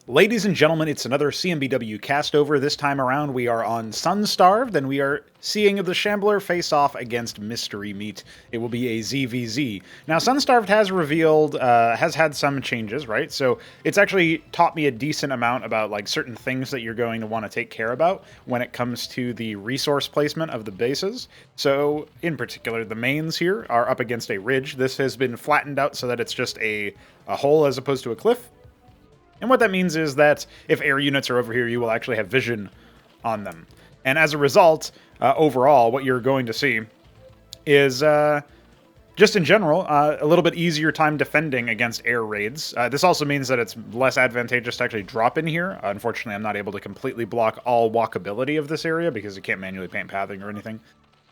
Ladies and gentlemen, it's another CMBW castover. This time around, we are on Sunstarved, and we are seeing the Shambler face off against Mystery Meat. It will be a ZVZ. Now, Sunstarved has revealed, has had some changes, right? So it's actually taught me a decent amount about like certain things that you're going to want to take care about when it comes to the resource placement of the bases. So, in particular, the mains here are up against a ridge. This has been flattened out so that it's just a hole as opposed to a cliff. And what that means is that if air units are over here, you will actually have vision on them. And as a result, overall, what you're going to see is, just in general, a little bit easier time defending against air raids. This also means that it's less advantageous to actually drop in here. Unfortunately, I'm not able to completely block all walkability of this area because you can't manually paint pathing or anything.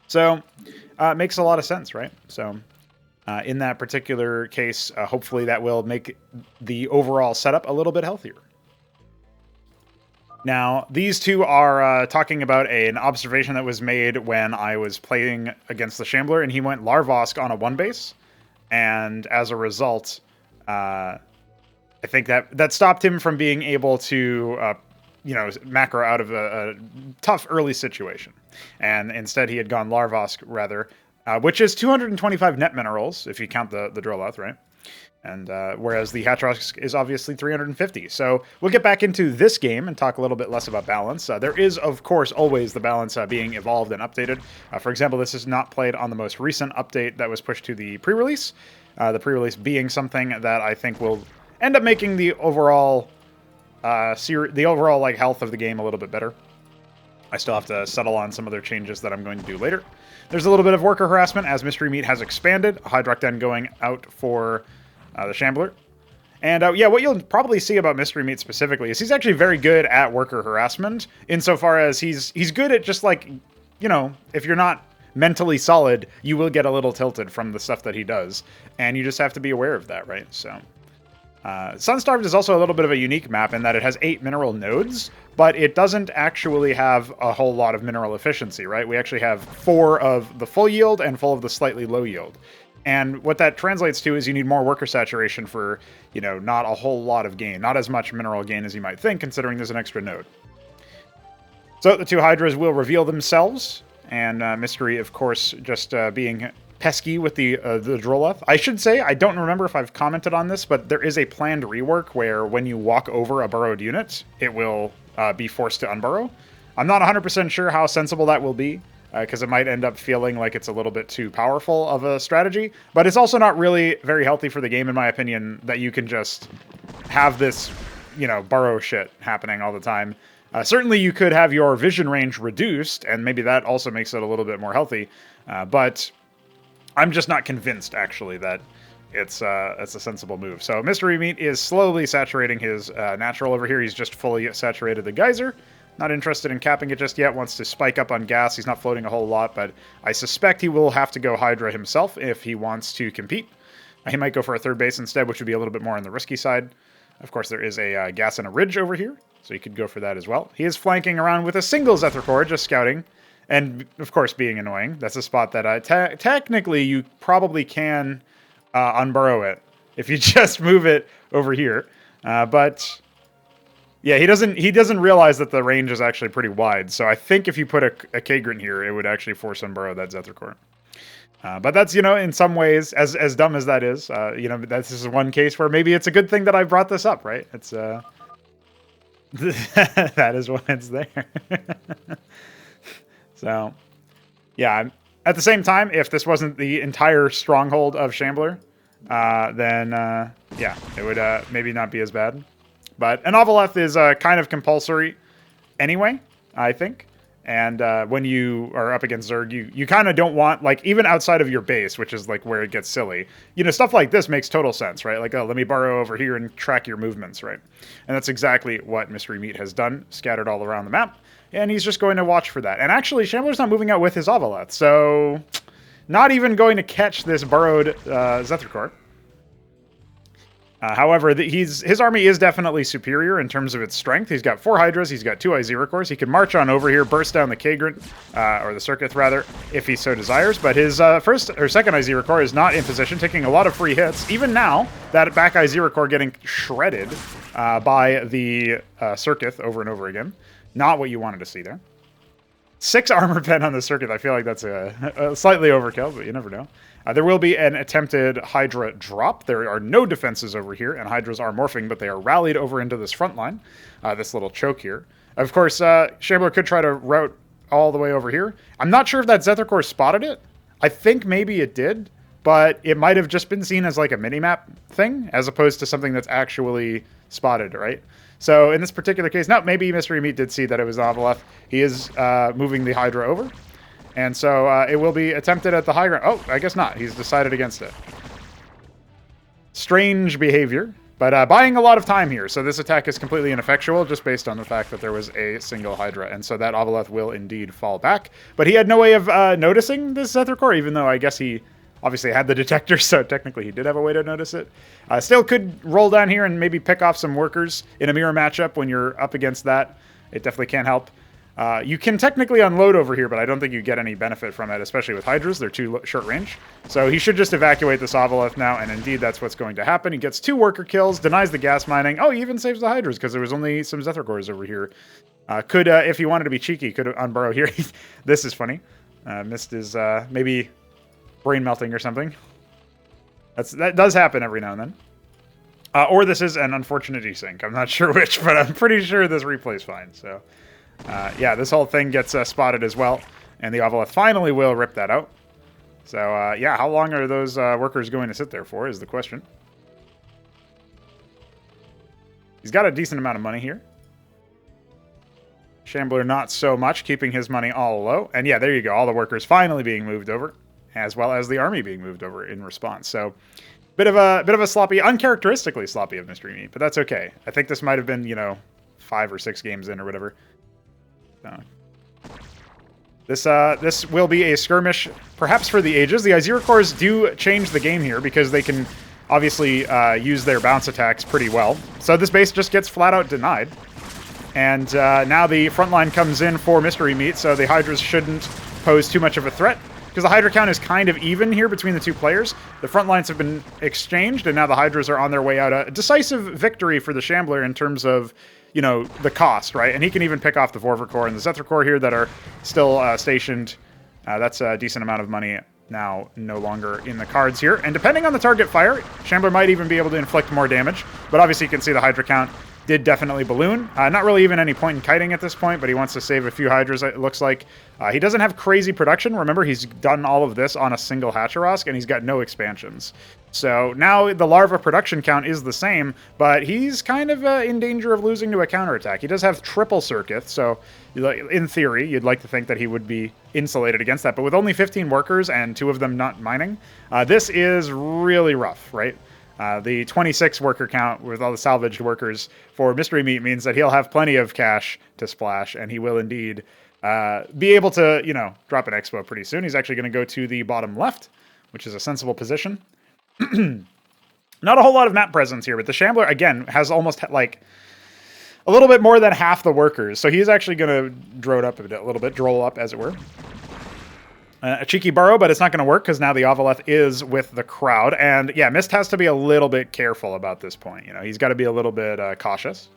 So, it makes a lot of sense, right? So, in that particular case, hopefully that will make the overall setup a little bit healthier. Now, these two are talking about an observation that was made when I was playing against the Shambler, and he went Larvosk on a 1-base, and as a result, I think that stopped him from being able to, macro out of a tough early situation. And instead, he had gone Larvosk, rather, which is 225 net minerals, if you count the Droleth, right? And whereas the Hatrosk is obviously 350. So we'll get back into this game and talk a little bit less about balance. There is, of course, always the balance being evolved and updated. For example, this is not played on the most recent update that was pushed to the pre-release. The pre-release being something that I think will end up making the overall health of the game a little bit better. I still have to settle on some other changes that I'm going to do later. There's a little bit of worker harassment as Mystery Meat has expanded. Hydrock then going out for the Shambler. And what you'll probably see about Mystery Meat specifically is he's actually very good at worker harassment, insofar as he's good at just like, if you're not mentally solid, you will get a little tilted from the stuff that he does. And you just have to be aware of that, right? So Sunstarved is also a little bit of a unique map in that it has 8 mineral nodes, but it doesn't actually have a whole lot of mineral efficiency, right? We actually have 4 of the full yield and 4 of the slightly low yield. And what that translates to is you need more worker saturation for, not a whole lot of gain. Not as much mineral gain as you might think, considering there's an extra node. So the two Hydras will reveal themselves, and Mystery, of course, just being pesky with the Droleth. I should say, I don't remember if I've commented on this, but there is a planned rework where when you walk over a burrowed unit, it will be forced to unburrow. I'm not 100% sure how sensible that will be, because it might end up feeling like it's a little bit too powerful of a strategy, but it's also not really very healthy for the game, in my opinion, that you can just have this, burrow shit happening all the time. Certainly you could have your vision range reduced, and maybe that also makes it a little bit more healthy, but I'm just not convinced, actually, that it's a sensible move. So Mystery Meat is slowly saturating his natural over here. He's just fully saturated the geyser. Not interested in capping it just yet. Wants to spike up on gas. He's not floating a whole lot, but I suspect he will have to go Hydra himself if he wants to compete. He might go for a 3rd base instead, which would be a little bit more on the risky side. Of course, there is a gas and a ridge over here, so he could go for that as well. He is flanking around with a single Zephyr Core, just scouting. And, of course, being annoying. That's a spot that technically you probably can unburrow it if you just move it over here. But, yeah, he doesn't realize that the range is actually pretty wide. So I think if you put a Kagrant here, it would actually force unburrow that Zephyr Core. But that's, in some ways, as dumb as that is, this is one case where maybe it's a good thing that I brought this up, right? It's that is when it's there. So, yeah, at the same time, if this wasn't the entire stronghold of Shambler, then, it would maybe not be as bad. But an Ovaleth is kind of compulsory anyway, I think. And when you are up against Zerg, you kind of don't want, like, even outside of your base, which is, like, where it gets silly, stuff like this makes total sense, right? Like, let me burrow over here and track your movements, right? And that's exactly what Mystery Meat has done, scattered all around the map. And he's just going to watch for that. And actually, Shambler's not moving out with his Ovaleth, so not even going to catch this burrowed Zephyr Core. However, his army is definitely superior in terms of its strength. He's got 4 Hydras, he's got 2 Iziricors. He can march on over here, burst down the Kagrant, or the Circuit rather, if he so desires. But his first or second Iziricor is not in position, taking a lot of free hits. Even now, that back Iziricor getting shredded by the Circuit over and over again. Not what you wanted to see there. 6 armor pen on the Circuit. I feel like that's a slightly overkill, but you never know. There will be an attempted Hydra drop. There are no defenses over here, and Hydras are morphing, but they are rallied over into this front line, this little choke here. Of course, Shambler could try to route all the way over here. I'm not sure if that Zethicor spotted it. I think maybe it did, but it might have just been seen as like a mini-map thing, as opposed to something that's actually spotted, right? So in this particular case, no, maybe Mystery Meat did see that it was Avaleth. He is moving the Hydra over. And so it will be attempted at the high ground. Oh, I guess not. He's decided against it. Strange behavior, but buying a lot of time here. So this attack is completely ineffectual just based on the fact that there was a single Hydra. And so that Avaleth will indeed fall back. But he had no way of noticing this Zethicor, even though I guess he obviously had the detector, so technically he did have a way to notice it. Still could roll down here and maybe pick off some workers in a mirror matchup when you're up against that. It definitely can't help. You can technically unload over here, but I don't think you get any benefit from it, especially with Hydras. They're too short range. So he should just evacuate this Avaleth now, and indeed that's what's going to happen. He gets 2 worker kills, denies the gas mining. Oh, he even saves the Hydras because there was only some Zethicors over here. Could, if he wanted to be cheeky, could unburrow here. This is funny. Missed his, maybe brain melting or something. That does happen every now and then. Or this is an unfortunate desync. I'm not sure which, but I'm pretty sure this replay's fine, so... yeah, this whole thing gets spotted as well, and the Avaleth finally will rip that out. So, yeah, how long are those workers going to sit there for is the question. He's got a decent amount of money here. Shambler not so much, keeping his money all low. And yeah, there you go, all the workers finally being moved over, as well as the army being moved over in response. So, bit of a sloppy, uncharacteristically sloppy of Mystery Meat, but that's okay. I think this might have been, you know, 5 or 6 games in or whatever. This will be a skirmish, perhaps for the ages. The Iziricors do change the game here because they can obviously use their bounce attacks pretty well. So this base just gets flat out denied. And now the front line comes in for Mystery Meat, so the Hydras shouldn't pose too much of a threat. Because the Hydra count is kind of even here between the 2 players. The front lines have been exchanged, and now the Hydras are on their way out. A decisive victory for the Shambler in terms of, you know, the cost, right? And he can even pick off the Vorvacor and the Zethicor here that are still stationed. That's a decent amount of money now no longer in the cards here. And depending on the target fire, Shambler might even be able to inflict more damage. But obviously you can see the Hydra count did definitely balloon. Not really even any point in kiting at this point, but he wants to save a few Hydras, it looks like. He doesn't have crazy production. Remember, he's done all of this on a single Hatcherosk, and he's got no expansions. So now the Larva production count is the same, but he's kind of in danger of losing to a counterattack. He does have triple Circuit, so in theory, you'd like to think that he would be insulated against that. But with only 15 workers and 2 of them not mining, this is really rough, right? The 26 worker count with all the salvaged workers for Mystery Meat means that he'll have plenty of cash to splash, and he will indeed be able to, you know, drop an expo pretty soon. He's actually going to go to the bottom left, which is a sensible position. Not a whole lot of map presence here, but the Shambler, again, has almost like a little bit more than half the workers. So he's actually going to droll up, as it were. A cheeky burrow, but it's not going to work because now the Avaleth is with the crowd. And yeah, Mist has to be a little bit careful about this point. You know, he's got to be a little bit cautious.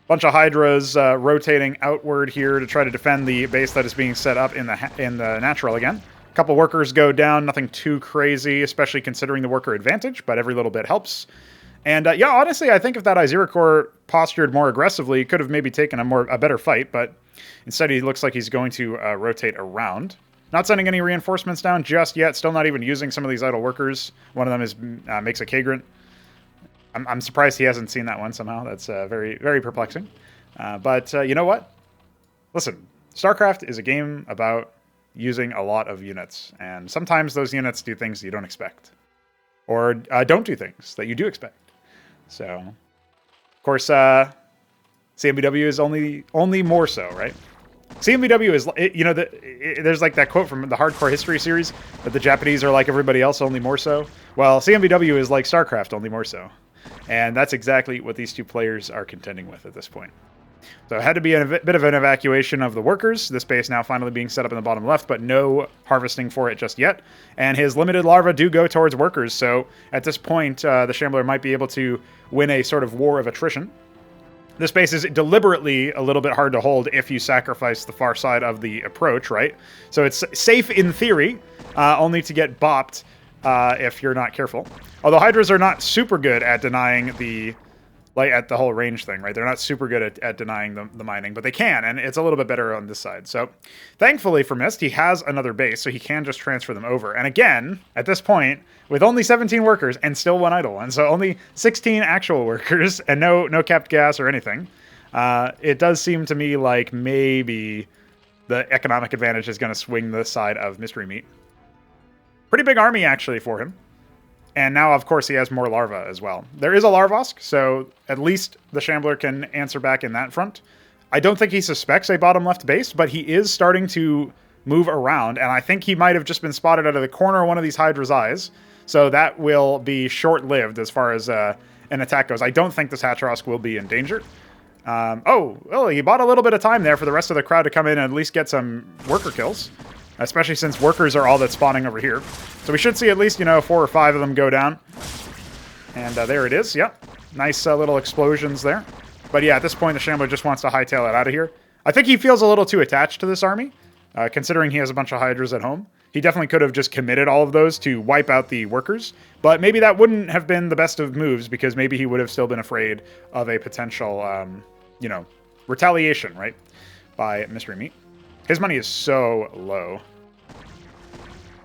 Bunch of Hydras rotating outward here to try to defend the base that is being set up in the natural again. A couple workers go down, nothing too crazy, especially considering the worker advantage, but every little bit helps. And yeah, honestly, I think if that Iziricor postured more aggressively, he could have maybe taken a better fight, but instead he looks like he's going to rotate around. Not sending any reinforcements down just yet, still not even using some of these idle workers. One of them is makes a Kagrant. I'm surprised he hasn't seen that one somehow. That's very, very perplexing. But you know what? Listen, StarCraft is a game about using a lot of units, and sometimes those units do things you don't expect, or don't do things that you do expect. So, of course, CMBW is only more so, right? CMBW is, there's like that quote from the Hardcore History series that the Japanese are like everybody else, only more so. Well, CMBW is like Starcraft, only more so. And that's exactly what these two players are contending with at this point. So it had to be a bit of an evacuation of the workers. This base now finally being set up in the bottom left, but no harvesting for it just yet. And his limited larvae do go towards workers. So at this point, the Shambler might be able to win a sort of war of attrition. This base is deliberately a little bit hard to hold if you sacrifice the far side of the approach, right? So it's safe in theory, only to get bopped if you're not careful. Although Hydras are not super good at denying the whole range thing, right? They're not super good at denying the mining, but they can, and it's a little bit better on this side. So thankfully for Mist, he has another base, so he can just transfer them over. And again, at this point, with only 17 workers and still one idle one, so only 16 actual workers and no capped gas or anything, it does seem to me like maybe the economic advantage is going to swing the side of Mystery Meat. Pretty big army, actually, for him. And now, of course, he has more larva as well. There is a Larvosk, so at least the Shambler can answer back in that front. I don't think he suspects a bottom left base, but he is starting to move around, and I think he might have just been spotted out of the corner of one of these Hydra's eyes. So that will be short-lived as far as an attack goes. I don't think this Hatrosk will be in danger. Well, he bought a little bit of time there for the rest of the crowd to come in and at least get some worker kills. Especially since workers are all that's spawning over here. So we should see at least, 4 or 5 of them go down. And there it is. Yep. Nice little explosions there. But yeah, at this point, the Shambler just wants to hightail it out of here. I think he feels a little too attached to this army, considering he has a bunch of Hydras at home. He definitely could have just committed all of those to wipe out the workers. But maybe that wouldn't have been the best of moves, because maybe he would have still been afraid of a potential, retaliation, right? By Mystery Meat. His money is so low.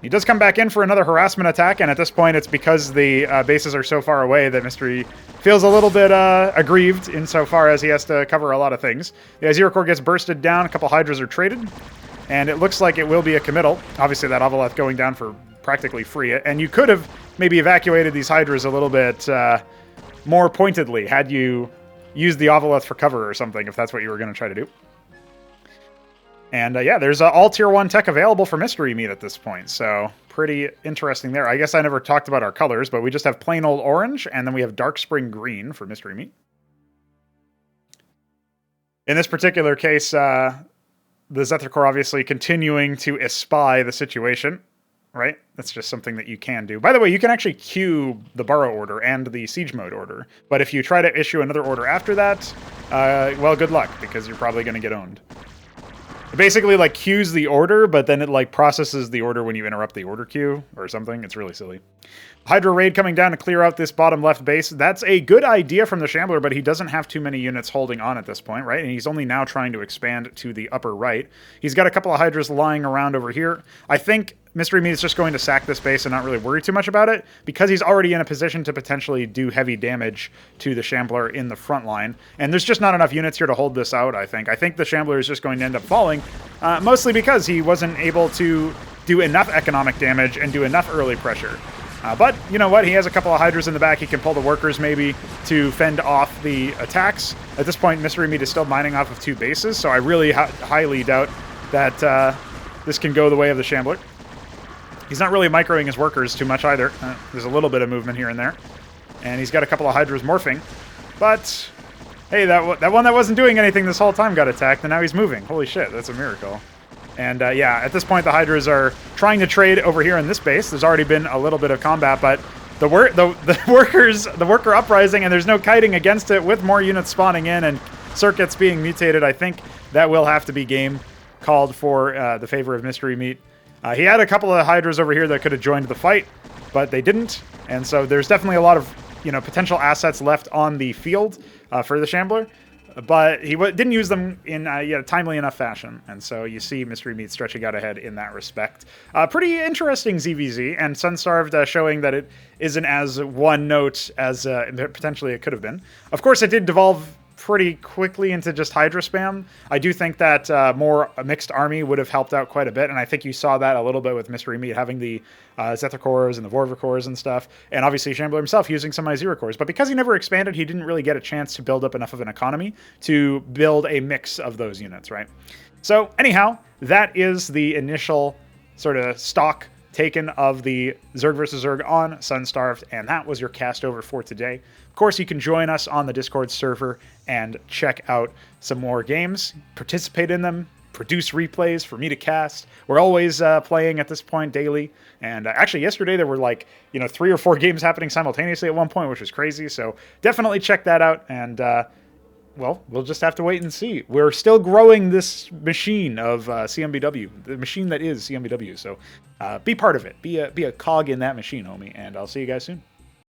He does come back in for another harassment attack, and at this point it's because the bases are so far away that Mystery feels a little bit aggrieved insofar as he has to cover a lot of things. The Zero Core gets bursted down, a couple Hydras are traded, and it looks like it will be a committal. Obviously that Ovoleth going down for practically free, and you could have maybe evacuated these Hydras a little bit more pointedly had you used the Ovoleth for cover or something, if that's what you were going to try to do. And yeah, there's all tier 1 tech available for Mystery Meat at this point, so pretty interesting there. I guess I never talked about our colors, but we just have plain old orange, and then we have Dark Spring Green for Mystery Meat. In this particular case, the Zethar Core obviously continuing to espy the situation, right? That's just something that you can do. By the way, you can actually queue the Burrow order and the Siege Mode order, but if you try to issue another order after that, well, good luck, because you're probably going to get owned. It basically queues the order, but then it processes the order when you interrupt the order queue or something. It's really silly. Hydra Raid coming down to clear out this bottom left base. That's a good idea from the Shambler, but he doesn't have too many units holding on at this point, right? And he's only now trying to expand to the upper right. He's got a couple of Hydras lying around over here. I think Mystery Meat is just going to sack this base and not really worry too much about it, because he's already in a position to potentially do heavy damage to the Shambler in the front line. And there's just not enough units here to hold this out, I think. I think the Shambler is just going to end up falling, mostly because he wasn't able to do enough economic damage and do enough early pressure. But you know what? He has a couple of Hydras in the back. He can pull the workers maybe to fend off the attacks. At this point, Mystery Meat is still mining off of 2 bases, so I really highly doubt that this can go the way of the Shambler. He's not really microing his workers too much either. There's a little bit of movement here and there. And he's got a couple of Hydras morphing. But, hey, that one that wasn't doing anything this whole time got attacked, and now he's moving. Holy shit, that's a miracle. And yeah, at this point, the Hydras are trying to trade over here in this base. There's already been a little bit of combat, but the worker uprising, and there's no kiting against it with more units spawning in and circuits being mutated. I think that will have to be game called for the favor of Mystery Meat. He had a couple of Hydras over here that could have joined the fight, but they didn't. And so there's definitely a lot of potential assets left on the field for the Shambler. But he didn't use them in timely enough fashion. And so you see Mystery Meat stretching out ahead in that respect. Pretty interesting ZVZ, and Sunstarved showing that it isn't as one note as potentially it could have been. Of course, it did devolve pretty quickly into just Hydra spam. I do think that more a mixed army would have helped out quite a bit, and I think you saw that a little bit with Mystery Meat having the Zethar cores and the Vorva cores and stuff, and obviously Shambler himself using some Izira cores. But because he never expanded, he didn't really get a chance to build up enough of an economy to build a mix of those units, right? So anyhow, that is the initial sort of stock taken of the Zerg vs. Zerg on Sunstarved, and that was your cast over for today. Of course, you can join us on the Discord server and check out some more games, participate in them, produce replays for me to cast. We're always playing at this point daily, and actually yesterday there were like 3 or 4 games happening simultaneously at one point, which was crazy. So definitely check that out, and well, we'll just have to wait and see. We're still growing this machine of CMBW, the machine that is CMBW. So be part of it. Be a cog in that machine, homie. And I'll see you guys soon.